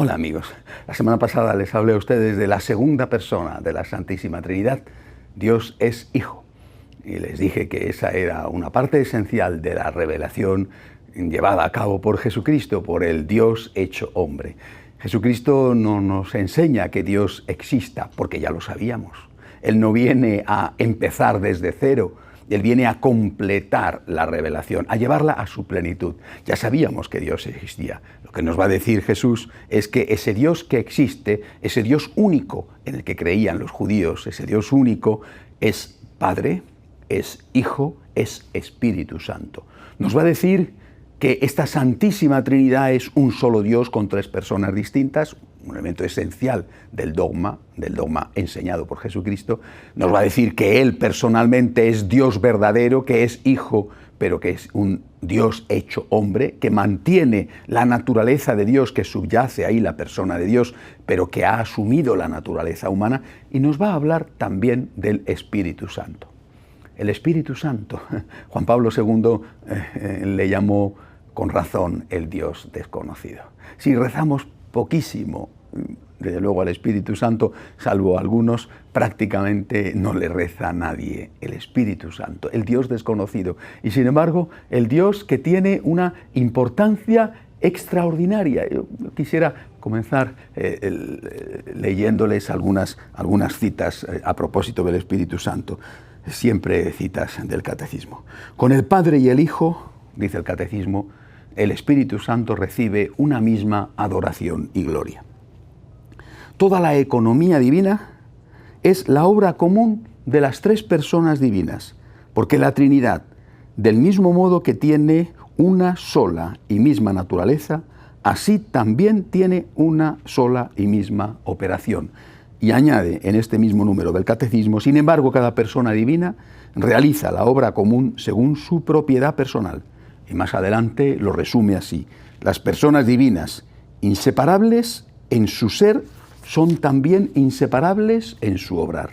Hola amigos, la semana pasada les hablé a ustedes de la segunda persona de la Santísima Trinidad. Dios es Hijo. Y les dije que esa era una parte esencial de la revelación llevada a cabo por Jesucristo, por el Dios hecho hombre. Jesucristo no nos enseña que Dios exista, porque ya lo sabíamos. Él no viene a empezar desde cero. Él viene a completar la revelación, a llevarla a su plenitud. Ya sabíamos que Dios existía. Lo que nos va a decir Jesús es que ese Dios que existe, ese Dios único en el que creían los judíos, ese Dios único es Padre, es Hijo, es Espíritu Santo. Nos va a decir que esta Santísima Trinidad es un solo Dios con tres personas distintas, un elemento esencial del dogma enseñado por Jesucristo. Nos va a decir que Él personalmente es Dios verdadero, que es Hijo, pero que es un Dios hecho hombre, que mantiene la naturaleza de Dios, que subyace ahí la persona de Dios, pero que ha asumido la naturaleza humana, y nos va a hablar también del Espíritu Santo. El Espíritu Santo, Juan Pablo II le llamó con razón el Dios desconocido. Si rezamos poquísimo, desde luego al Espíritu Santo, salvo algunos, prácticamente no le reza a nadie el Espíritu Santo, el Dios desconocido. Y sin embargo, el Dios que tiene una importancia extraordinaria. Yo quisiera comenzar leyéndoles algunas citas a propósito del Espíritu Santo. Siempre citas del Catecismo. Con el Padre y el Hijo, dice el Catecismo, el Espíritu Santo recibe una misma adoración y gloria. Toda la economía divina es la obra común de las tres personas divinas, porque la Trinidad, del mismo modo que tiene una sola y misma naturaleza, así también tiene una sola y misma operación. Y añade en este mismo número del Catecismo, sin embargo, cada persona divina realiza la obra común según su propiedad personal. Y más adelante lo resume así: las personas divinas, inseparables en su ser, son también inseparables en su obrar.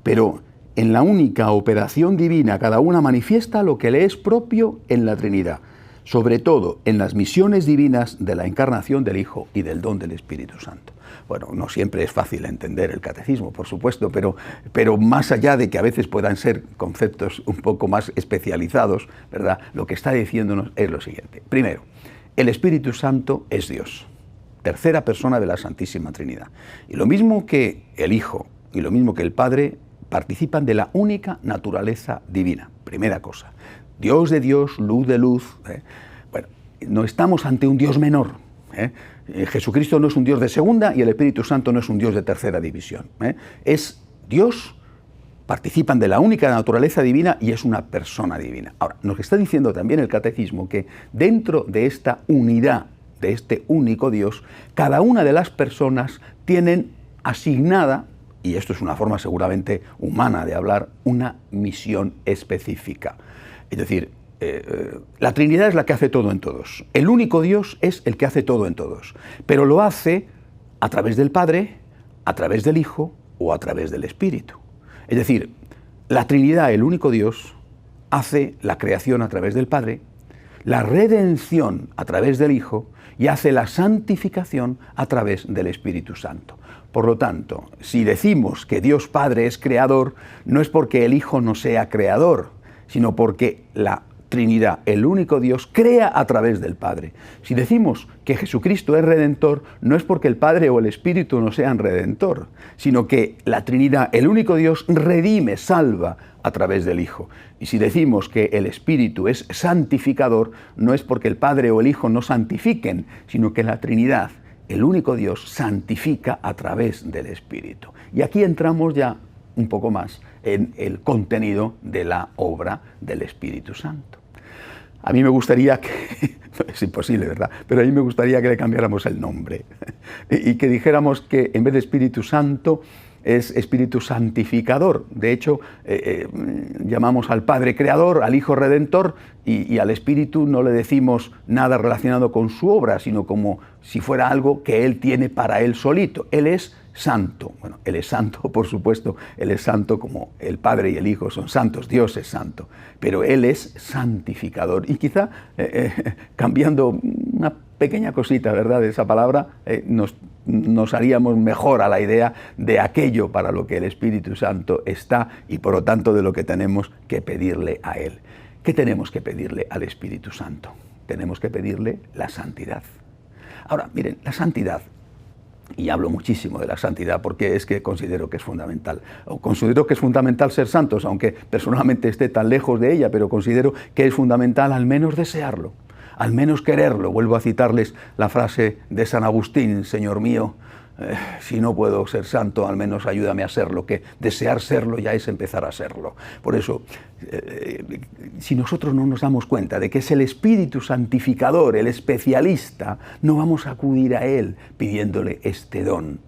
Pero en la única operación divina cada una manifiesta lo que le es propio en la Trinidad, sobre todo en las misiones divinas de la encarnación del Hijo y del don del Espíritu Santo. Bueno, no siempre es fácil entender el catecismo, por supuesto, pero más allá de que a veces puedan ser conceptos un poco más especializados, ¿verdad? Lo que está diciéndonos es lo siguiente. Primero, el Espíritu Santo es Dios, tercera persona de la Santísima Trinidad. Y lo mismo que el Hijo y lo mismo que el Padre participan de la única naturaleza divina. Primera cosa. Dios de Dios, luz de luz. Bueno, no estamos ante un Dios menor. Jesucristo no es un Dios de segunda y el Espíritu Santo no es un Dios de tercera división. Es Dios, participan de la única naturaleza divina y es una persona divina. Ahora, nos está diciendo también el Catecismo que dentro de esta unidad, de este único Dios, cada una de las personas tienen asignada, y esto es una forma seguramente humana de hablar, una misión específica. Es decir, la Trinidad es la que hace todo en todos. El único Dios es el que hace todo en todos. Pero lo hace a través del Padre, a través del Hijo o a través del Espíritu. Es decir, la Trinidad, el único Dios, hace la creación a través del Padre, la redención a través del Hijo y hace la santificación a través del Espíritu Santo. Por lo tanto, si decimos que Dios Padre es creador, no es porque el Hijo no sea creador, sino porque la Trinidad, el único Dios, crea a través del Padre. Si decimos que Jesucristo es Redentor, no es porque el Padre o el Espíritu no sean Redentor, sino que la Trinidad, el único Dios, redime, salva a través del Hijo. Y si decimos que el Espíritu es santificador, no es porque el Padre o el Hijo no santifiquen, sino que la Trinidad, el único Dios, santifica a través del Espíritu. Y aquí entramos ya un poco más en el contenido de la obra del Espíritu Santo. A mí me gustaría que, es imposible, ¿verdad? Pero a mí me gustaría que le cambiáramos el nombre y que dijéramos que en vez de Espíritu Santo es Espíritu Santificador. De hecho, llamamos al Padre Creador, al Hijo Redentor y al Espíritu no le decimos nada relacionado con su obra, sino como si fuera algo que Él tiene para Él solito. Él es santo. Bueno, Él es santo, por supuesto, Él es santo como el Padre y el Hijo son santos, Dios es santo, pero Él es santificador. Y quizá cambiando una pequeña cosita, ¿verdad?, de esa palabra, nos haríamos mejor a la idea de aquello para lo que el Espíritu Santo está y por lo tanto de lo que tenemos que pedirle a Él. ¿Qué tenemos que pedirle al Espíritu Santo? Tenemos que pedirle la santidad. Ahora, miren, la santidad, y hablo muchísimo de la santidad porque es que considero que es fundamental. Considero que es fundamental ser santos, aunque personalmente esté tan lejos de ella, pero considero que es fundamental al menos desearlo, al menos quererlo. Vuelvo a citarles la frase de San Agustín: Señor mío, si no puedo ser santo, al menos ayúdame a serlo, que desear serlo ya es empezar a serlo. Por eso, si nosotros no nos damos cuenta de que es el Espíritu Santificador, el especialista, no vamos a acudir a Él pidiéndole este don.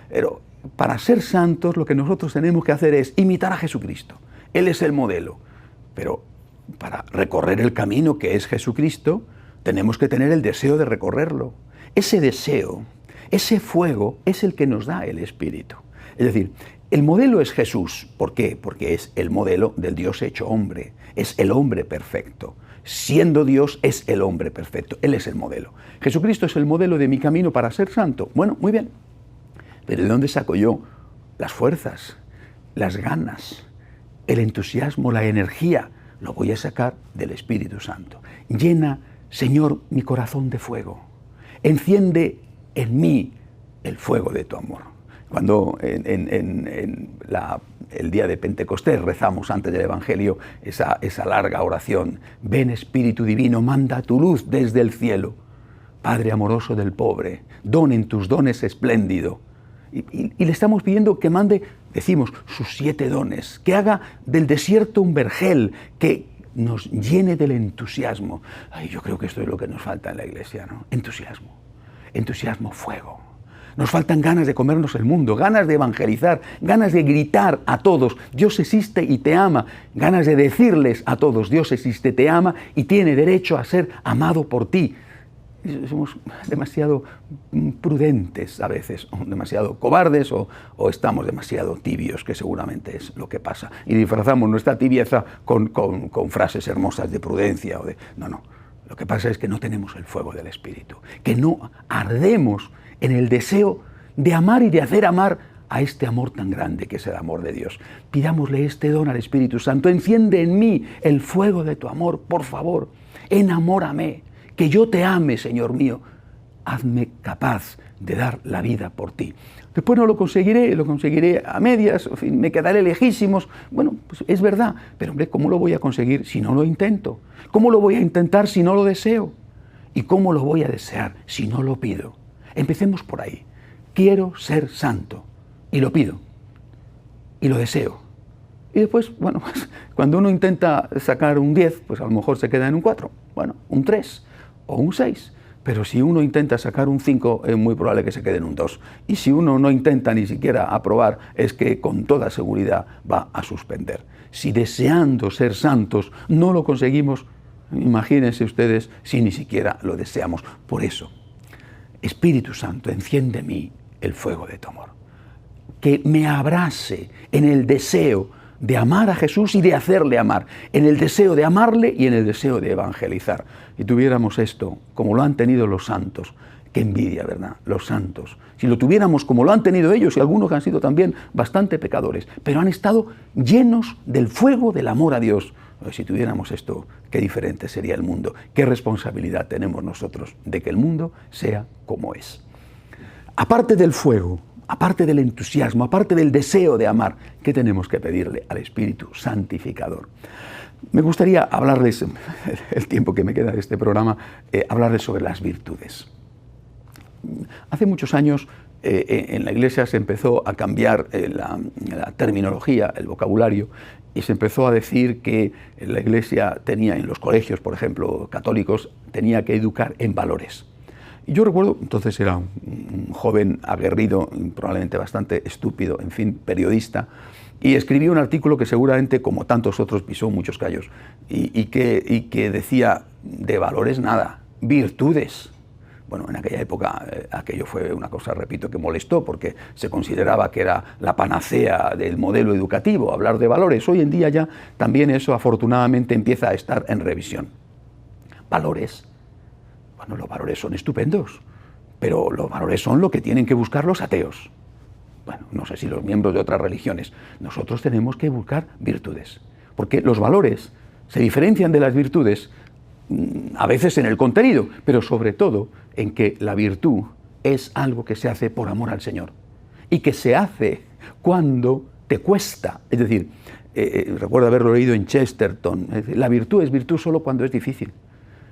Pero para ser santos lo que nosotros tenemos que hacer es imitar a Jesucristo. Él es el modelo. Pero para recorrer el camino que es Jesucristo, tenemos que tener el deseo de recorrerlo. Ese deseo, ese fuego es el que nos da el Espíritu. Es decir, el modelo es Jesús. ¿Por qué? Porque es el modelo del Dios hecho hombre. Es el hombre perfecto. Siendo Dios, es el hombre perfecto. Él es el modelo. Jesucristo es el modelo de mi camino para ser santo. Bueno, muy bien. Pero ¿de dónde saco yo las fuerzas, las ganas, el entusiasmo, la energía? Lo voy a sacar del Espíritu Santo. Llena, Señor, mi corazón de fuego. Enciende en mí el fuego de tu amor. Cuando el día de Pentecostés rezamos antes del Evangelio esa larga oración: ven Espíritu Divino, manda tu luz desde el cielo. Padre amoroso del pobre, don en tus dones espléndido. Y le estamos pidiendo que mande, decimos, sus 7 dones, que haga del desierto un vergel, que nos llene del entusiasmo. Ay, yo creo que esto es lo que nos falta en la Iglesia, ¿no? Entusiasmo. Entusiasmo, fuego. Nos faltan ganas de comernos el mundo, ganas de evangelizar, ganas de gritar a todos: Dios existe y te ama. Ganas de decirles a todos: Dios existe, te ama y tiene derecho a ser amado por ti. Somos demasiado prudentes a veces, o demasiado cobardes, o estamos demasiado tibios, que seguramente es lo que pasa. Y disfrazamos nuestra tibieza con frases hermosas de prudencia. No. Lo que pasa es que no tenemos el fuego del Espíritu, que no ardemos en el deseo de amar y de hacer amar a este amor tan grande que es el amor de Dios. Pidámosle este don al Espíritu Santo: enciende en mí el fuego de tu amor, por favor, enamórame, que yo te ame, Señor mío, hazme capaz de dar la vida por ti. Después no lo conseguiré a medias, en fin, me quedaré lejísimos. Bueno, pues es verdad, pero hombre, ¿cómo lo voy a conseguir si no lo intento? ¿Cómo lo voy a intentar si no lo deseo? ¿Y cómo lo voy a desear si no lo pido? Empecemos por ahí. Quiero ser santo, y lo pido, y lo deseo. Y después, bueno, pues, cuando uno intenta sacar un 10, pues a lo mejor se queda en un 4, bueno, un 3 o un 6. Pero si uno intenta sacar un 5, es muy probable que se quede en un 2. Y si uno no intenta ni siquiera aprobar, es que con toda seguridad va a suspender. Si deseando ser santos no lo conseguimos, imagínense ustedes si ni siquiera lo deseamos. Por eso, Espíritu Santo, enciende en mí el fuego de tu amor. Que me abrace en el deseo de amar a Jesús y de hacerle amar, en el deseo de amarle y en el deseo de evangelizar. Y tuviéramos esto como lo han tenido los santos. Qué envidia, ¿verdad? Los santos. Si lo tuviéramos como lo han tenido ellos, y algunos que han sido también bastante pecadores, pero han estado llenos del fuego del amor a Dios. Si tuviéramos esto, qué diferente sería el mundo. Qué responsabilidad tenemos nosotros de que el mundo sea como es. Aparte del fuego, aparte del entusiasmo, aparte del deseo de amar, ¿qué tenemos que pedirle al Espíritu Santificador? Me gustaría hablarles, el tiempo que me queda de este programa, hablarles sobre las virtudes. Hace muchos años en la Iglesia se empezó a cambiar la terminología, el vocabulario, y se empezó a decir que la Iglesia tenía, en los colegios, por ejemplo, católicos, tenía que educar en valores. Y yo recuerdo, entonces era un joven aguerrido, probablemente bastante estúpido, en fin, periodista, Y escribí un artículo que seguramente, como tantos otros, pisó muchos callos, y que decía, de valores nada, virtudes. Bueno, en aquella época aquello fue una cosa, repito, que molestó, porque se consideraba que era la panacea del modelo educativo, hablar de valores. Hoy en día ya también eso, afortunadamente, empieza a estar en revisión. Valores. Bueno, los valores son estupendos, pero los valores son lo que tienen que buscar los ateos. Bueno, no sé si los miembros de otras religiones. Nosotros tenemos que buscar virtudes, porque los valores se diferencian de las virtudes a veces en el contenido, pero sobre todo en que la virtud es algo que se hace por amor al Señor y que se hace cuando te cuesta. Es decir, recuerdo haberlo leído en Chesterton, la virtud es virtud solo cuando es difícil.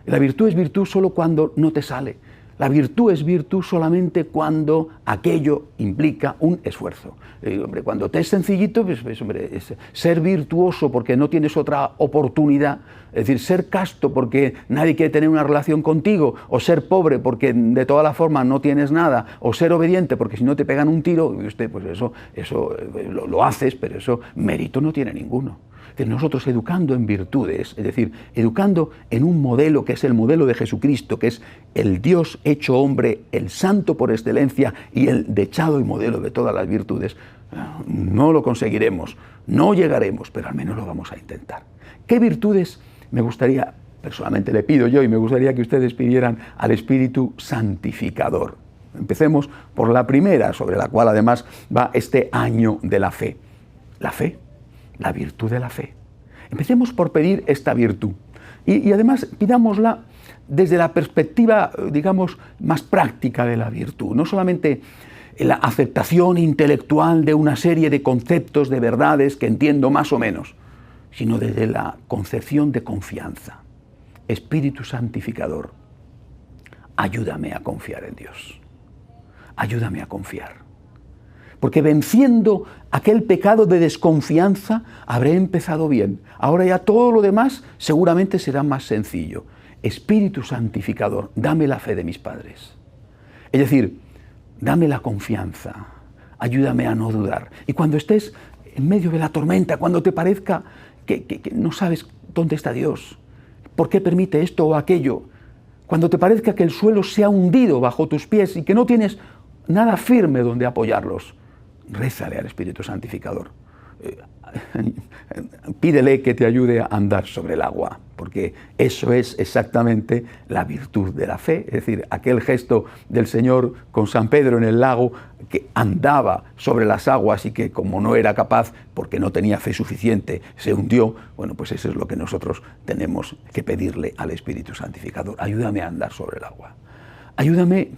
La virtud es virtud solo cuando no te sale. La virtud es virtud solamente cuando aquello implica un esfuerzo. Hombre, cuando te es sencillito, pues, hombre, es ser virtuoso porque no tienes otra oportunidad, es decir, ser casto porque nadie quiere tener una relación contigo, o ser pobre porque de todas las formas no tienes nada, o ser obediente porque si no te pegan un tiro, y usted, pues eso lo haces, pero eso mérito no tiene ninguno. Nosotros educando en virtudes, es decir, educando en un modelo que es el modelo de Jesucristo, que es el Dios hecho hombre, el santo por excelencia y el dechado y modelo de todas las virtudes, no lo conseguiremos, no llegaremos, pero al menos lo vamos a intentar. ¿Qué virtudes me gustaría, personalmente le pido yo, y me gustaría que ustedes pidieran al Espíritu Santificador? Empecemos por la primera, sobre la cual además va este año de la fe. La fe. La virtud de la fe. Empecemos por pedir esta virtud y además pidámosla desde la perspectiva, digamos, más práctica de la virtud, no solamente la aceptación intelectual de una serie de conceptos, de verdades que entiendo más o menos, sino desde la concepción de confianza. Espíritu Santificador, ayúdame a confiar en Dios, ayúdame a confiar. Porque venciendo aquel pecado de desconfianza, habré empezado bien. Ahora ya todo lo demás seguramente será más sencillo. Espíritu Santificador, dame la fe de mis padres. Es decir, dame la confianza, ayúdame a no dudar. Y cuando estés en medio de la tormenta, cuando te parezca que no sabes dónde está Dios, por qué permite esto o aquello, cuando te parezca que el suelo se ha hundido bajo tus pies y que no tienes nada firme donde apoyarlos, rézale al Espíritu Santificador. Pídele que te ayude a andar sobre el agua, porque eso es exactamente la virtud de la fe. Es decir, aquel gesto del Señor con San Pedro en el lago, que andaba sobre las aguas y que como no era capaz, porque no tenía fe suficiente, se hundió. Bueno, pues eso es lo que nosotros tenemos que pedirle al Espíritu Santificador. Ayúdame a andar sobre el agua. Ayúdame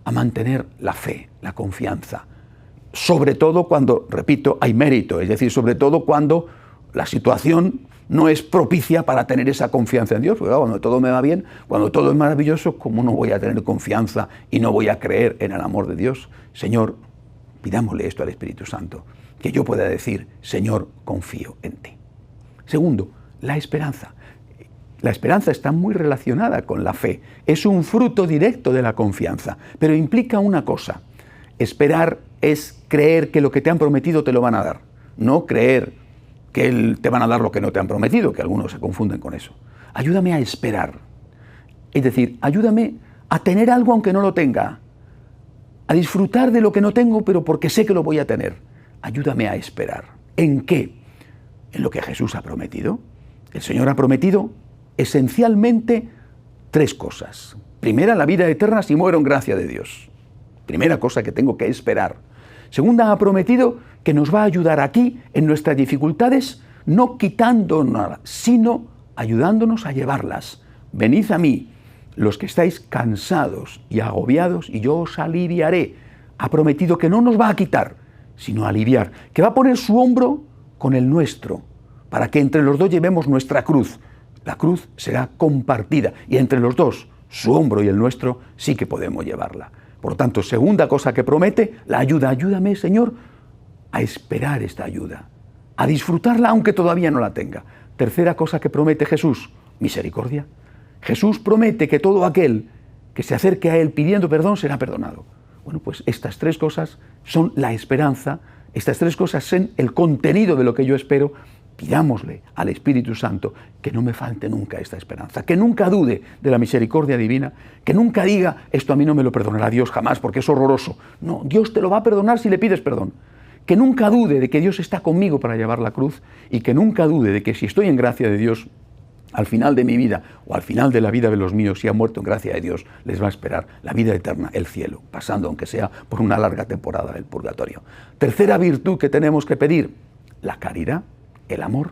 a mantener la fe, la confianza, sobre todo cuando, repito, hay mérito, es decir, sobre todo cuando la situación no es propicia para tener esa confianza en Dios, porque cuando todo me va bien, cuando todo es maravilloso, ¿cómo no voy a tener confianza y no voy a creer en el amor de Dios? Señor, pidámosle esto al Espíritu Santo, que yo pueda decir, Señor, confío en ti. Segundo, la esperanza. La esperanza está muy relacionada con la fe, es un fruto directo de la confianza, pero implica una cosa: esperar es creer que lo que te han prometido te lo van a dar, no creer que te van a dar lo que no te han prometido, que algunos se confunden con eso. Ayúdame a esperar, es decir, ayúdame a tener algo aunque no lo tenga, a disfrutar de lo que no tengo pero porque sé que lo voy a tener. Ayúdame a esperar. ¿En qué? En lo que Jesús ha prometido. El Señor ha prometido esencialmente tres cosas. Primera, la vida eterna si muero en gracia de Dios. Primera cosa que tengo que esperar. Segunda, ha prometido que nos va a ayudar aquí en nuestras dificultades, no quitando nada, sino ayudándonos a llevarlas. Venid a mí, los que estáis cansados y agobiados, y yo os aliviaré. Ha prometido que no nos va a quitar, sino a aliviar, que va a poner su hombro con el nuestro, para que entre los dos llevemos nuestra cruz. La cruz será compartida, y entre los dos, su hombro y el nuestro, sí que podemos llevarla. Por tanto, segunda cosa que promete, la ayuda. Ayúdame, Señor, a esperar esta ayuda, a disfrutarla aunque todavía no la tenga. Tercera cosa que promete Jesús, misericordia. Jesús promete que todo aquel que se acerque a Él pidiendo perdón será perdonado. Bueno, pues estas tres cosas son la esperanza estas tres cosas son el contenido de lo que yo espero, pidámosle al Espíritu Santo que no me falte nunca esta esperanza, que nunca dude de la misericordia divina, que nunca diga, esto a mí no me lo perdonará Dios jamás porque es horroroso. No, Dios te lo va a perdonar si le pides perdón. Que nunca dude de que Dios está conmigo para llevar la cruz y que nunca dude de que si estoy en gracia de Dios, al final de mi vida o al final de la vida de los míos, si han muerto en gracia de Dios, les va a esperar la vida eterna, el cielo, pasando aunque sea por una larga temporada del purgatorio. Tercera virtud que tenemos que pedir, la caridad, el amor.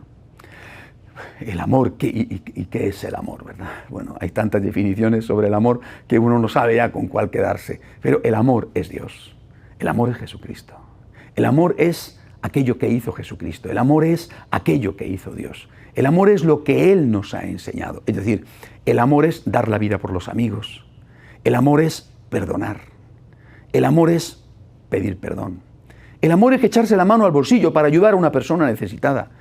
El amor, ¿y qué es el amor, verdad? Bueno, hay tantas definiciones sobre el amor que uno no sabe ya con cuál quedarse, pero el amor es Dios, el amor es Jesucristo, el amor es aquello que hizo Jesucristo, el amor es aquello que hizo Dios. El amor es lo que Él nos ha enseñado. Es decir, el amor es dar la vida por los amigos. El amor es perdonar. El amor es pedir perdón. El amor es echarse la mano al bolsillo para ayudar a una persona necesitada.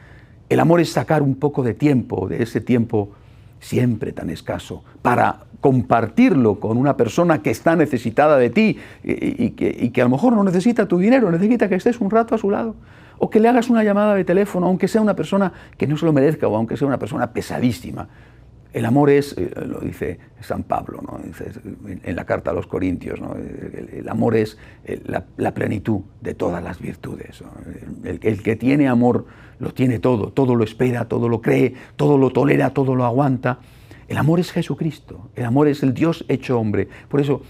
El amor es sacar un poco de tiempo, de ese tiempo siempre tan escaso, para compartirlo con una persona que está necesitada de ti y que a lo mejor no necesita tu dinero, necesita que estés un rato a su lado. O que le hagas una llamada de teléfono, aunque sea una persona que no se lo merezca o aunque sea una persona pesadísima. El amor es, lo dice San Pablo, ¿no? Dice, en la carta a los Corintios, ¿no? El amor es la plenitud de todas las virtudes, ¿no? El que tiene amor lo tiene todo lo espera, todo lo cree, todo lo tolera, todo lo aguanta. El amor es Jesucristo, el amor es el Dios hecho hombre. Por eso,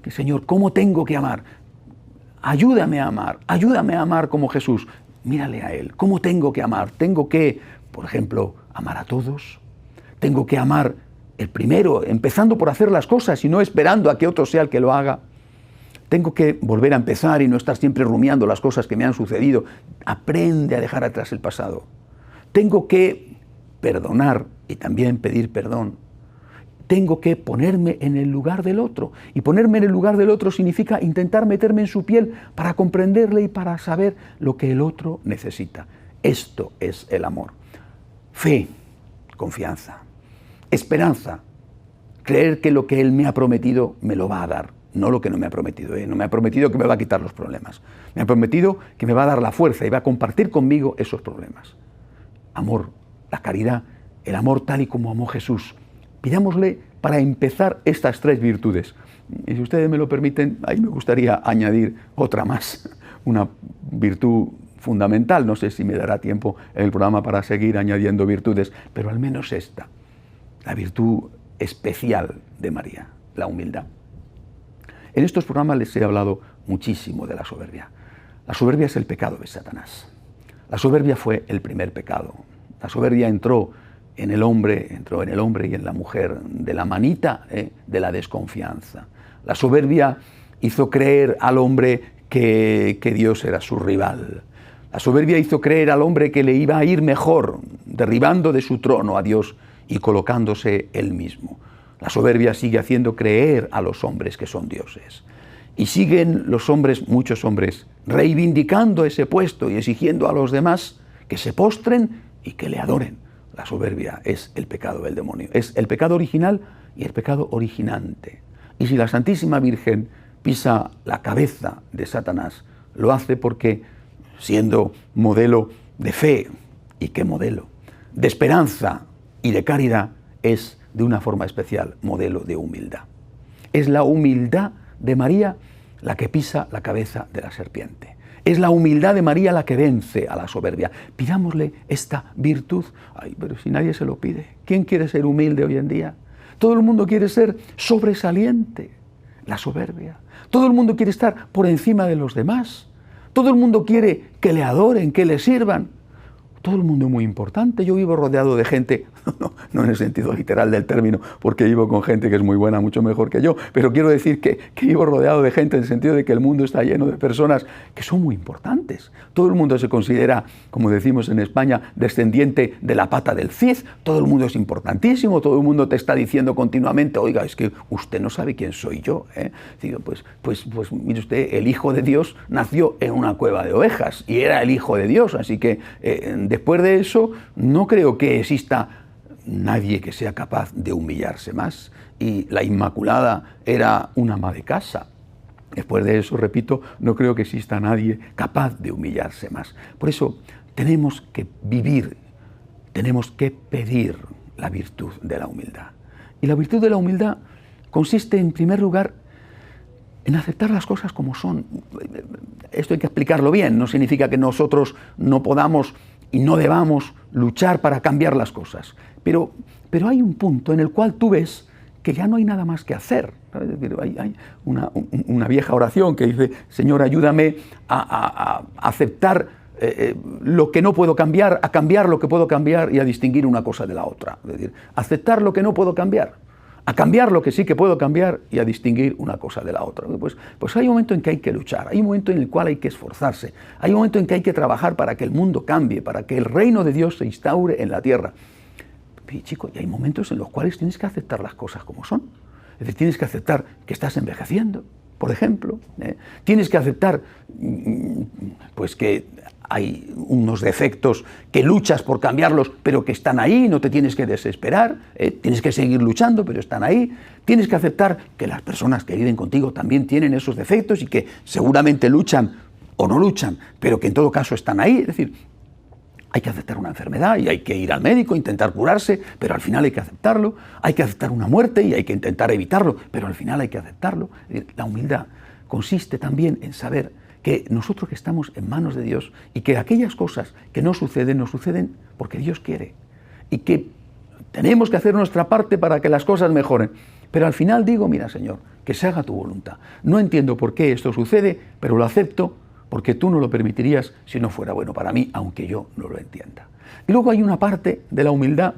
Señor, ¿cómo tengo que amar? Ayúdame a amar como Jesús. Mírale a Él. ¿Cómo tengo que amar? Tengo que, por ejemplo, amar a todos. Tengo que amar el primero, empezando por hacer las cosas y no esperando a que otro sea el que lo haga. Tengo que volver a empezar y no estar siempre rumiando las cosas que me han sucedido. Aprende a dejar atrás el pasado. Tengo que perdonar y también pedir perdón. Tengo que ponerme en el lugar del otro. Y ponerme en el lugar del otro significa intentar meterme en su piel para comprenderle y para saber lo que el otro necesita. Esto es el amor. Fe, confianza. Esperanza, creer que lo que Él me ha prometido me lo va a dar. No lo que no me ha prometido. No me ha prometido que me va a quitar los problemas. Me ha prometido que me va a dar la fuerza y va a compartir conmigo esos problemas. Amor, la caridad, el amor tal y como amó Jesús. Pidámosle para empezar estas tres virtudes. Y si ustedes me lo permiten, ahí me gustaría añadir otra más, una virtud fundamental. No sé si me dará tiempo en el programa para seguir añadiendo virtudes, pero al menos esta, la virtud especial de María, la humildad. En estos programas les he hablado muchísimo de la soberbia. La soberbia es el pecado de Satanás. La soberbia fue el primer pecado. La soberbia entró en el hombre y en la mujer, de la manita de la desconfianza. La soberbia hizo creer al hombre que Dios era su rival. La soberbia hizo creer al hombre que le iba a ir mejor, derribando de su trono a Dios y colocándose él mismo. La soberbia sigue haciendo creer a los hombres que son dioses. Y siguen los hombres, muchos hombres, reivindicando ese puesto y exigiendo a los demás que se postren y que le adoren. La soberbia es el pecado del demonio, es el pecado original y el pecado originante. Y si la Santísima Virgen pisa la cabeza de Satanás, lo hace porque, siendo modelo de fe, ¿y qué modelo?, de esperanza y de caridad, es de una forma especial modelo de humildad. Es la humildad de María la que pisa la cabeza de la serpiente. Es la humildad de María la que vence a la soberbia. Pidámosle esta virtud. Ay, pero si nadie se lo pide. ¿Quién quiere ser humilde hoy en día? Todo el mundo quiere ser sobresaliente. La soberbia. Todo el mundo quiere estar por encima de los demás. Todo el mundo quiere que le adoren, que le sirvan. Todo el mundo es muy importante. Yo vivo rodeado de gente, no en el sentido literal del término, porque vivo con gente que es muy buena, mucho mejor que yo, pero quiero decir que vivo rodeado de gente en el sentido de que el mundo está lleno de personas que son muy importantes. Todo el mundo se considera, como decimos en España, descendiente de la pata del Cid. Todo el mundo es importantísimo, todo el mundo te está diciendo continuamente, oiga, es que usted no sabe quién soy yo, ¿eh? Digo, pues mire usted, el Hijo de Dios nació en una cueva de ovejas y era el Hijo de Dios, así que después de eso no creo que exista nadie que sea capaz de humillarse más. Y la Inmaculada era una ama de casa. Después de eso, repito, no creo que exista nadie capaz de humillarse más. Por eso tenemos que vivir, tenemos que pedir la virtud de la humildad. Y la virtud de la humildad consiste, en primer lugar, en aceptar las cosas como son. Esto hay que explicarlo bien, no significa que nosotros no podamos y no debamos luchar para cambiar las cosas. Pero hay un punto en el cual tú ves que ya no hay nada más que hacer. Hay una vieja oración que dice: Señor, ayúdame a aceptar lo que no puedo cambiar, a cambiar lo que puedo cambiar y a distinguir una cosa de la otra. Es decir, aceptar lo que no puedo cambiar, a cambiar lo que sí que puedo cambiar y a distinguir una cosa de la otra. Pues hay un momento en que hay que luchar, hay un momento en el cual hay que esforzarse, hay un momento en que hay que trabajar para que el mundo cambie, para que el reino de Dios se instaure en la tierra. Y chico, y hay momentos en los cuales tienes que aceptar las cosas como son. Es decir, tienes que aceptar que estás envejeciendo, por ejemplo. Tienes que aceptar pues que hay unos defectos que luchas por cambiarlos, pero que están ahí, no te tienes que desesperar, tienes que seguir luchando, pero están ahí. Tienes que aceptar que las personas que viven contigo también tienen esos defectos y que seguramente luchan o no luchan, pero que en todo caso están ahí. Es decir, hay que aceptar una enfermedad y hay que ir al médico, intentar curarse, pero al final hay que aceptarlo. Hay que aceptar una muerte y hay que intentar evitarlo, pero al final hay que aceptarlo. La humildad consiste también en saber que nosotros que estamos en manos de Dios y que aquellas cosas que no suceden porque Dios quiere. Y que tenemos que hacer nuestra parte para que las cosas mejoren. Pero al final digo: mira, Señor, que se haga tu voluntad. No entiendo por qué esto sucede, pero lo acepto, porque tú no lo permitirías si no fuera bueno para mí, aunque yo no lo entienda. Y luego hay una parte de la humildad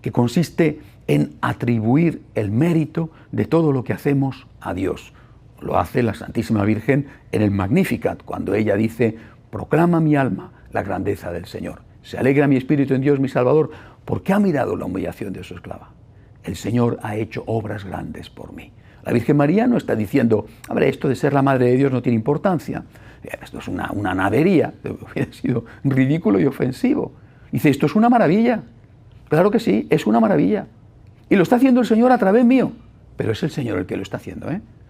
que consiste en atribuir el mérito de todo lo que hacemos a Dios. Lo hace la Santísima Virgen en el Magnificat, cuando ella dice: proclama mi alma la grandeza del Señor. Se alegra mi espíritu en Dios mi Salvador, porque ha mirado la humillación de su esclava. El Señor ha hecho obras grandes por mí. La Virgen María no está diciendo: a ver, esto de ser la Madre de Dios no tiene importancia. Esto es una nadería, hubiera sido ridículo y ofensivo. Dice: esto es una maravilla. Claro que sí, es una maravilla. Y lo está haciendo el Señor a través mío. Pero es el Señor el que lo está haciendo,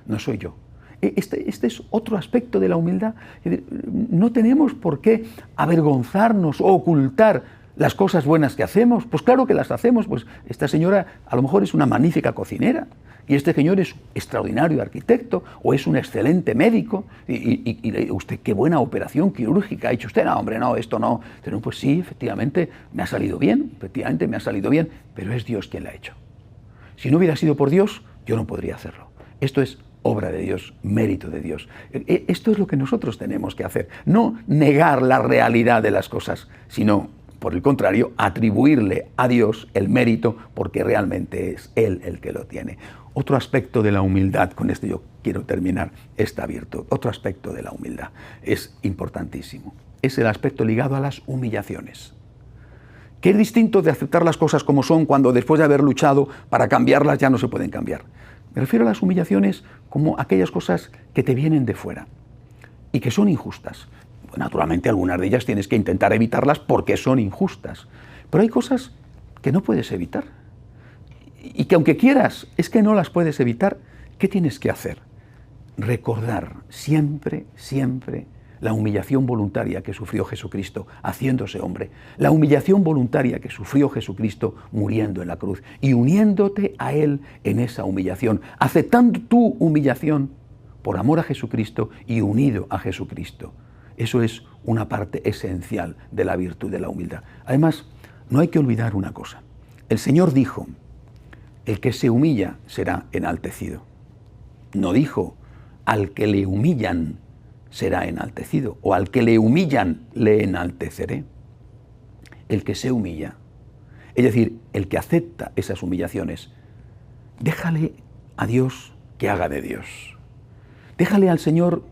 no soy yo. Este es otro aspecto de la humildad. No tenemos por qué avergonzarnos o ocultar las cosas buenas que hacemos. Pues claro que las hacemos. Pues esta señora a lo mejor es una magnífica cocinera, y este señor es un extraordinario arquitecto, o es un excelente médico, y usted, qué buena operación quirúrgica ha hecho usted. No, hombre, no, esto no. Pero pues sí, efectivamente me ha salido bien, pero es Dios quien la ha hecho. Si no hubiera sido por Dios, yo no podría hacerlo. Esto es obra de Dios, mérito de Dios. Esto es lo que nosotros tenemos que hacer. No negar la realidad de las cosas, sino, por el contrario, atribuirle a Dios el mérito, porque realmente es Él el que lo tiene. Otro aspecto de la humildad, con esto yo quiero terminar esta virtud, otro aspecto de la humildad es importantísimo. Es el aspecto ligado a las humillaciones, que es distinto de aceptar las cosas como son cuando después de haber luchado para cambiarlas ya no se pueden cambiar. Me refiero a las humillaciones como aquellas cosas que te vienen de fuera y que son injustas. Naturalmente, algunas de ellas tienes que intentar evitarlas porque son injustas. Pero hay cosas que no puedes evitar. Y que aunque quieras, es que no las puedes evitar. ¿Qué tienes que hacer? Recordar siempre, siempre la humillación voluntaria que sufrió Jesucristo haciéndose hombre. La humillación voluntaria que sufrió Jesucristo muriendo en la cruz. Y uniéndote a Él en esa humillación. Aceptando tu humillación por amor a Jesucristo y unido a Jesucristo. Eso es una parte esencial de la virtud de la humildad. Además, no hay que olvidar una cosa. El Señor dijo: el que se humilla será enaltecido. No dijo: al que le humillan será enaltecido, o al que le humillan le enalteceré. El que se humilla, es decir, el que acepta esas humillaciones, déjale a Dios que haga de Dios. Déjale al Señor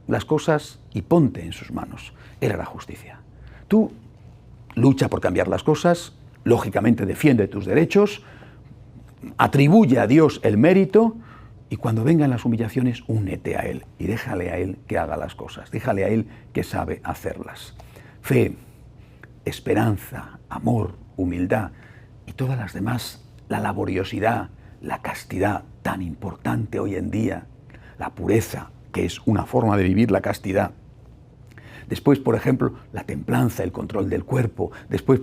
las cosas y ponte en sus manos. Él hará justicia. Tú lucha por cambiar las cosas, lógicamente defiende tus derechos, atribuye a Dios el mérito, y cuando vengan las humillaciones, únete a Él y déjale a Él que haga las cosas, déjale a Él que sabe hacerlas. Fe, esperanza, amor, humildad y todas las demás, la laboriosidad, la castidad tan importante hoy en día, la pureza, que es una forma de vivir la castidad. Después, por ejemplo, la templanza, el control del cuerpo. Después,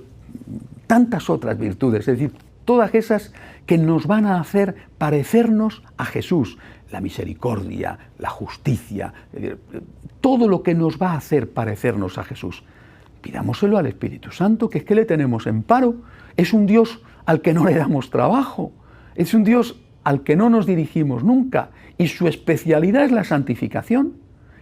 tantas otras virtudes, es decir, todas esas que nos van a hacer parecernos a Jesús. La misericordia, la justicia, todo lo que nos va a hacer parecernos a Jesús. Pidámoselo al Espíritu Santo, que es que le tenemos en paro. Es un Dios al que no le damos trabajo. Es un Dios al que no nos dirigimos nunca. Y su especialidad es la santificación.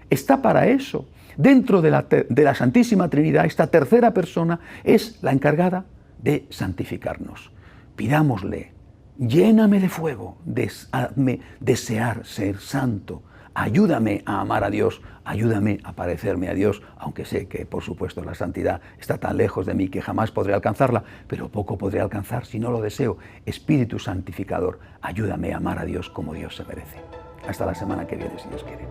Está para eso. Dentro de la Santísima Trinidad, esta tercera persona es la encargada de santificarnos. Pidámosle, lléname de fuego, hazme desear ser santo, ayúdame a amar a Dios, ayúdame a parecerme a Dios, aunque sé que, por supuesto, la santidad está tan lejos de mí que jamás podré alcanzarla, pero poco podré alcanzar si no lo deseo. Espíritu santificador, ayúdame a amar a Dios como Dios se merece. Hasta la semana que viene, si Dios quiere.